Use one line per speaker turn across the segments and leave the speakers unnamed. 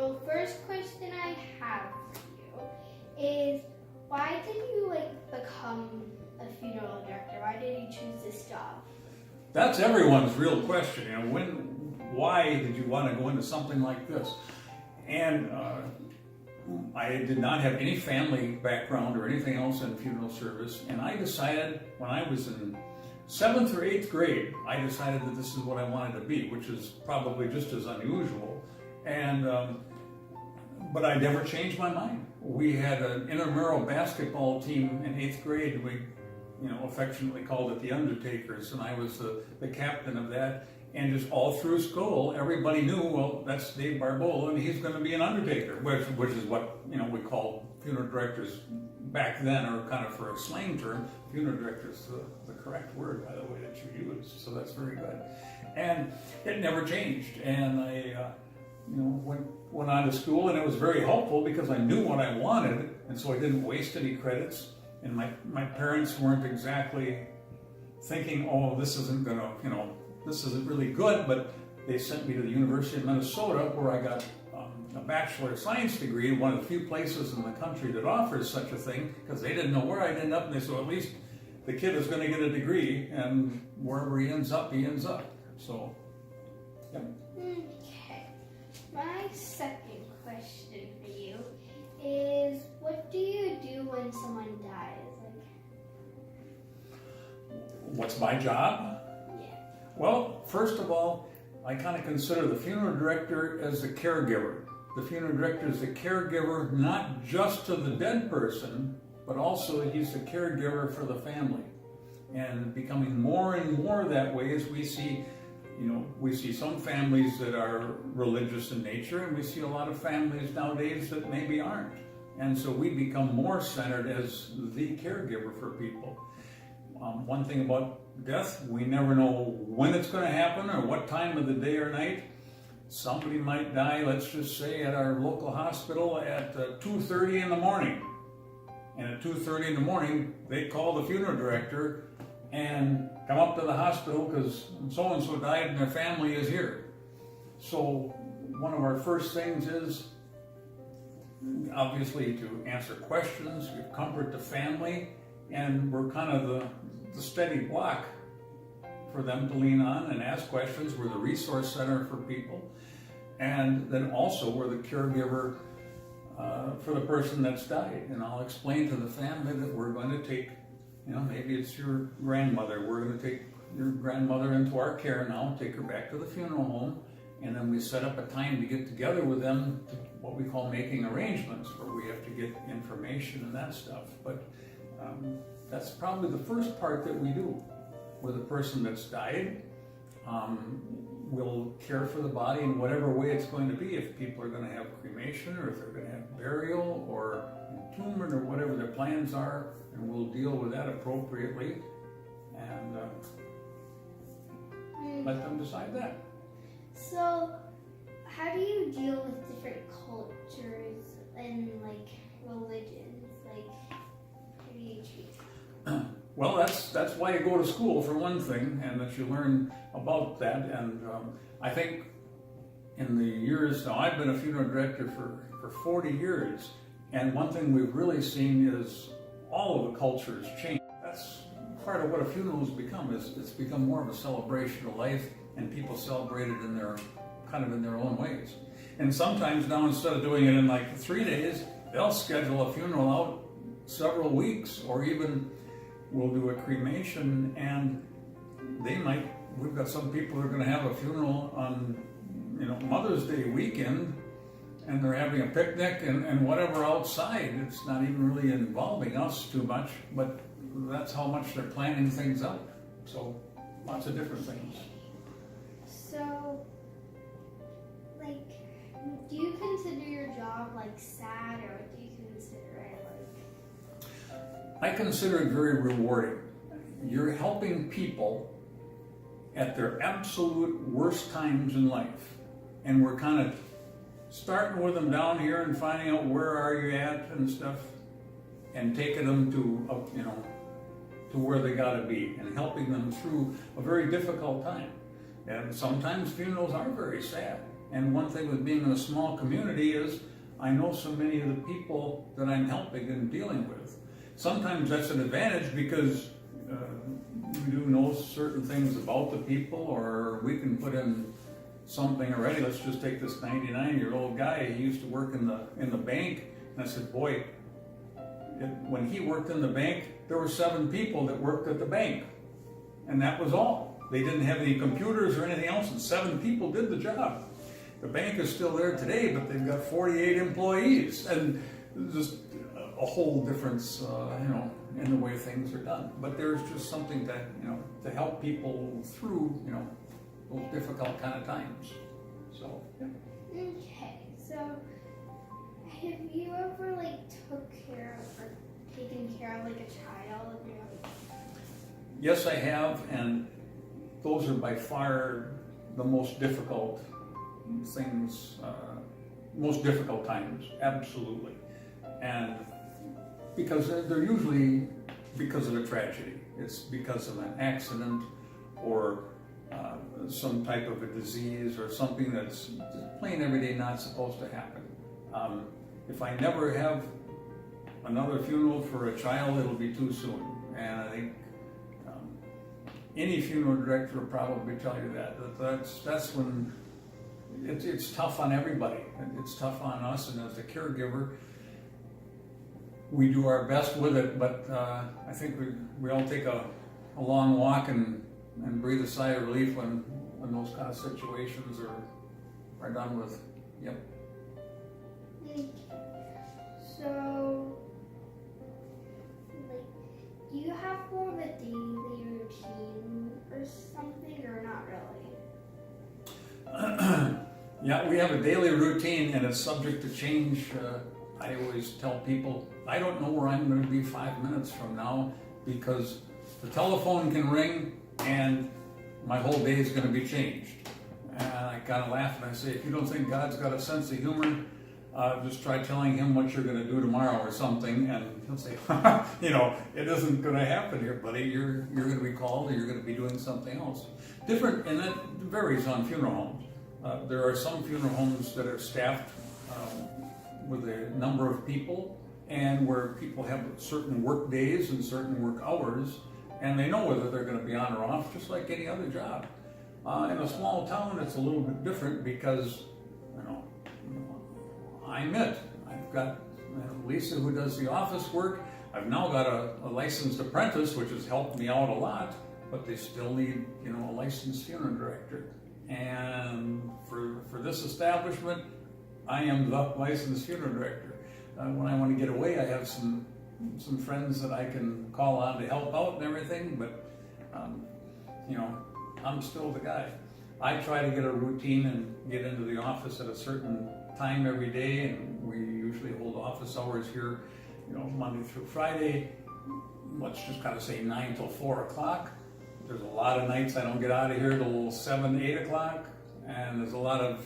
So first question I have for you is, why did you become a funeral director? Why did you choose this job?
That's everyone's real question. Why did you want to go into something like this? And I did not have any family background or anything else in funeral service, and I decided when I was in 7th or 8th grade, I decided that this is what I wanted to be, which is probably just as unusual. And but I never changed my mind. We had an intramural basketball team in 8th grade. We, affectionately called it the Undertakers, and I was the captain of that. And just all through school, everybody knew, well, that's Dave Barbola, and he's going to be an undertaker, which is what we called funeral directors back then, or kind of for a slang term. Funeral director is the correct word, by the way, that you used, so that's very good. And it never changed. And I, went on to school, and it was very helpful because I knew what I wanted, and so I didn't waste any credits. And my parents weren't exactly thinking, oh, this isn't going to, this isn't really good, but they sent me to the University of Minnesota, where I got a Bachelor of Science degree, one of the few places in the country that offers such a thing, because they didn't know where I'd end up, and they said, well, at least the kid is going to get a degree, and wherever he ends up, he ends up. So, yeah.
Okay. My second question for you is, what do you do when someone dies?
What's my job?
Yeah.
Well, first of all, I kind of consider the funeral director as the caregiver. The funeral director is the caregiver not just to the dead person, but also he's the caregiver for the family. And becoming more and more that way as we see, we see some families that are religious in nature, and we see a lot of families nowadays that maybe aren't. And so we become more centered as the caregiver for people. One thing about death, we never know when it's going to happen or what time of the day or night. Somebody might die, let's just say, at our local hospital at 2:30 in the morning. And at 2:30 in the morning, they call the funeral director and come up to the hospital because so-and-so died and their family is here. So one of our first things is, obviously, to answer questions, give comfort to family, and we're kind of the steady block for them to lean on and ask questions. We're the resource center for people. And then also we're the caregiver for the person that's died. And I'll explain to the family that we're going to take, maybe it's your grandmother. We're going to take your grandmother into our care now, take her back to the funeral home, and then we set up a time to get together with them, to what we call making arrangements, where we have to get information and that stuff. But that's probably the first part that we do with a person that's died. We'll care for the body in whatever way it's going to be. If people are going to have cremation, or if they're going to have burial or entombment, or whatever their plans are, and we'll deal with that appropriately and let them decide that.
So, how do you deal with different cultures and religions? How do you treat them?
Well, that's why you go to school, for one thing, and that you learn about that. And I think in the years now, I've been a funeral director for 40 years, and one thing we've really seen is all of the cultures change. That's part of what a funeral has become. It's become more of a celebration of life, and people celebrate it in their own ways. And sometimes now, instead of doing it in 3 days, they'll schedule a funeral out several weeks, or even we'll do a cremation, and we've got some people who are going to have a funeral on Mother's Day weekend, and they're having a picnic and whatever outside. It's not even really involving us too much, but that's how much they're planning things out. So lots of different things.
So, do you consider your job sad, or do you consider it
I consider it very rewarding. You're helping people at their absolute worst times in life. And we're kind of starting with them down here and finding out where are you at and stuff, and taking them to where they got to be, and helping them through a very difficult time. And sometimes funerals are very sad. And one thing with being in a small community is I know so many of the people that I'm helping and dealing with. Sometimes that's an advantage because we do know certain things about the people, or we can put in something already. Let's just take this 99-year-old guy. He used to work in the bank, and I said, boy, when he worked in the bank, there were 7 people that worked at the bank, and that was all. They didn't have any computers or anything else, and 7 people did the job. The bank is still there today, but they've got 48 employees, and just a whole difference, in the way things are done. But there's just something that, to help people through, those difficult kind of times. So, yeah.
Okay, so have you ever taken care of like a child?
Yes, I have, and those are by far the most difficult things, most difficult times, absolutely. And because they're usually because of a tragedy. It's because of an accident or some type of a disease or something that's plain everyday not supposed to happen. If I never have another funeral for a child, it'll be too soon. And I think any funeral director will probably tell you that's when it's tough on everybody. It's tough on us, and as a caregiver, we do our best with it, but I think we all take a long walk and breathe a sigh of relief when those kind of situations are done with. Yep.
Okay. So, do you have more of a daily routine or something, or not really?
Yeah, we have a daily routine, and it's subject to change. I always tell people, I don't know where I'm going to be 5 minutes from now, because the telephone can ring and my whole day is going to be changed. And I kind of laugh and I say, if you don't think God's got a sense of humor, just try telling him what you're going to do tomorrow or something, and he'll say, it isn't going to happen here, buddy. You're going to be called, or you're going to be doing something else. Different, and that varies on funeral homes. There are some funeral homes that are staffed with a number of people, and where people have certain work days and certain work hours, and they know whether they're going to be on or off, just like any other job. In a small town, it's a little bit different because, I'm it. I've got Lisa who does the office work. I've now got a licensed apprentice, which has helped me out a lot, but they still need, a licensed funeral director. And for this establishment, I am the licensed funeral director. When I want to get away, I have some friends that I can call on to help out and everything, but I'm still the guy. I try to get a routine and get into the office at a certain time every day, and we usually hold office hours here, Monday through Friday. Let's just kind of say 9 till 4 o'clock. There's a lot of nights I don't get out of here till 7, 8 o'clock, and there's a lot of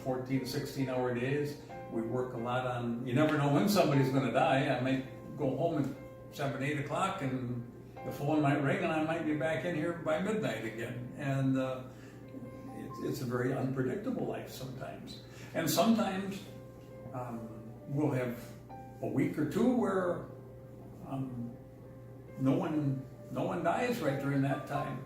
14, 16-hour days. We work a lot on, you never know when somebody's going to die. I might go home at 7, 8 o'clock, and the phone might ring, and I might be back in here by midnight again. And it's a very unpredictable life sometimes. And sometimes we'll have a week or two where no one dies right during that time.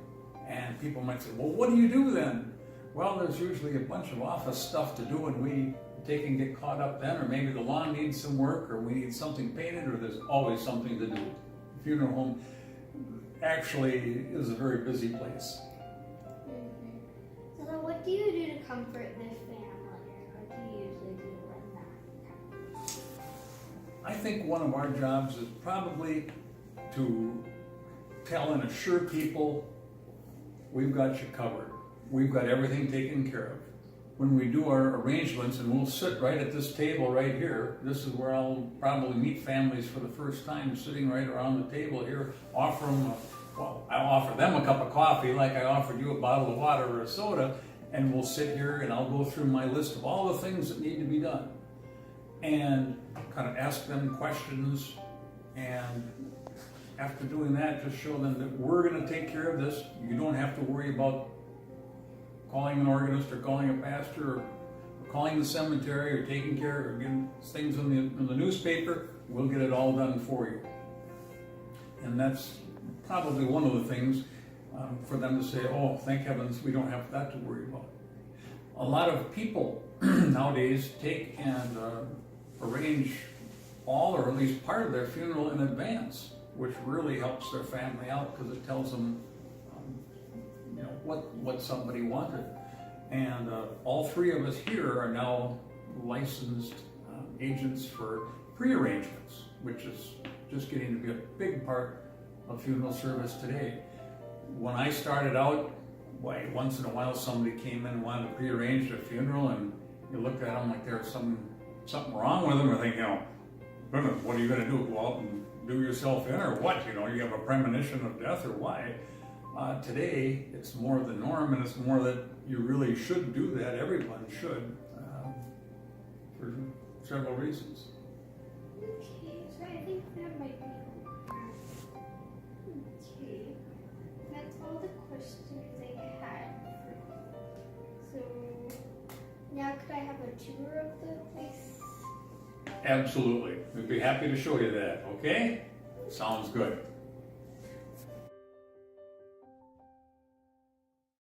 And people might say, well, what do you do then? Well, there's usually a bunch of office stuff to do, and we take and get caught up then, or maybe the lawn needs some work, or we need something painted, or there's always something to do. The funeral home actually is a very busy place.
Mm-hmm. So then what do you do to comfort the family? What do you usually do when that happens?
I think one of our jobs is probably to tell and assure people we've got you covered. We've got everything taken care of. When we do our arrangements, and we'll sit right at this table right here, this is where I'll probably meet families for the first time, sitting right around the table here, offer them, I'll offer them a cup of coffee like I offered you a bottle of water or a soda, and we'll sit here and I'll go through my list of all the things that need to be done and kind of ask them questions, and after doing that, just show them that we're going to take care of this. You don't have to worry about calling an organist or calling a pastor or calling the cemetery or taking care of getting things in the newspaper, we'll get it all done for you. And that's probably one of the things for them to say, oh, thank heavens we don't have that to worry about. A lot of people nowadays take and arrange all or at least part of their funeral in advance, which really helps their family out because it tells them what somebody wanted. And all three of us here are now licensed agents for pre-arrangements, which is just getting to be a big part of funeral service today. When I started out, once in a while somebody came in and wanted to pre-arrange a funeral, and you looked at them like there was something wrong with them, or think, goodness, what are you going to do? Go out and do yourself in, or what? You have a premonition of death, or why? Today, it's more the norm, and it's more that you really should do that. Everyone should, for several reasons.
Okay, so I think that might be okay. That's all the questions I had. So now could I have a tour of the place?
Absolutely. We'd be happy to show you that, okay? Sounds good.